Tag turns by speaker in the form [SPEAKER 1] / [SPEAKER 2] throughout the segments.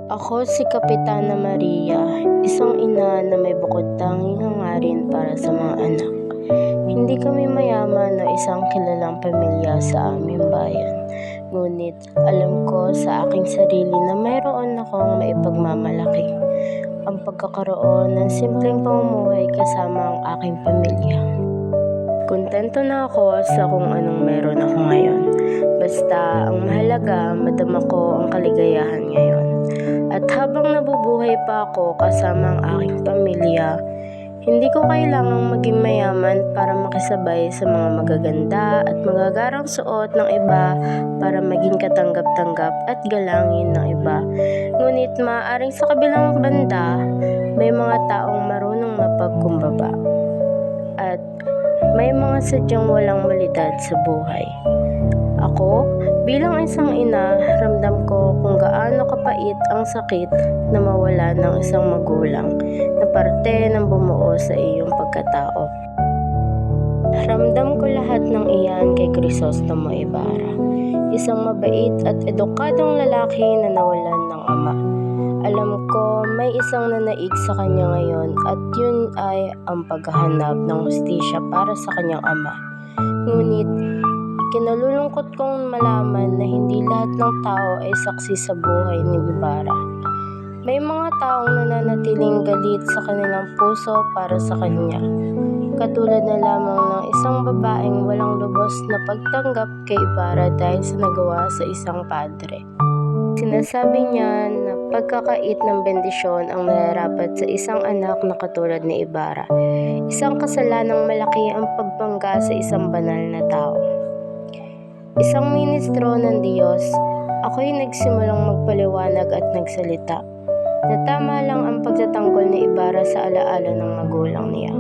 [SPEAKER 1] Ako si Kapitana Maria, isang ina na may bukod-tanging hangarin para sa mga anak. Hindi kami mayaman o isang kilalang pamilya sa aming bayan. Ngunit alam ko sa aking sarili na mayroon akong maipagmamalaki. Ang pagkakaroon ng simpleng pamumuhay kasama ang aking pamilya. Kontento na ako sa kung anong meron ako ngayon. Basta ang mahalaga, madama ko ang kaligayahan ngayon. At habang nabubuhay pa ako kasama ang aking pamilya, hindi ko kailangang maging mayaman para makisabay sa mga magaganda at magagarang suot ng iba para maging katanggap-tanggap at galangin ng iba. Ngunit maaaring sa kabilang banda, may mga taong marunong mapagkumbaba. At may mga sadyang walang malidad sa buhay. Ako, bilang isang ina, ramdam ko kung gaano kapait ang sakit na mawala ng isang magulang na parte ng bumuo sa iyong pagkatao. Ramdam ko lahat ng iyan kay Crisostomo Ibarra, isang mabait at edukadong lalaki na nawalan ng ama. Alam ko may isang nanaig sa kanya ngayon at yun ay ang paghahanap ng hustisya para sa kanyang ama. Ngunit kinalulungkot kong malaman na hindi lahat ng tao ay saksi sa buhay ni Ibarra. May mga taong nananatiling galit sa kanilang puso para sa kanya. Katulad na lamang ng isang babaeng walang lubos na pagtanggap kay Ibarra dahil sa nagawa sa isang padre. Sinasabi niya na pagkakait ng bendisyon ang nararapat sa isang anak na katulad ni Ibarra. Isang kasalanang malaki ang pagbangga sa isang banal na tao. Isang ministro ng Diyos, ako'y nagsimulang magpaliwanag at nagsalita na tama lang ang pagtatanggol ni Ibarra sa alaala ng magulang niya.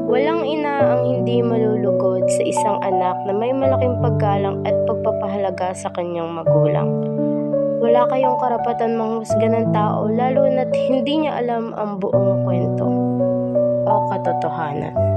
[SPEAKER 1] Walang ina ang hindi malulugod sa isang anak na may malaking paggalang at pagpapahalaga sa kanyang magulang. Wala kayong karapatan manghusga ng tao lalo na't hindi niya alam ang buong kwento o katotohanan.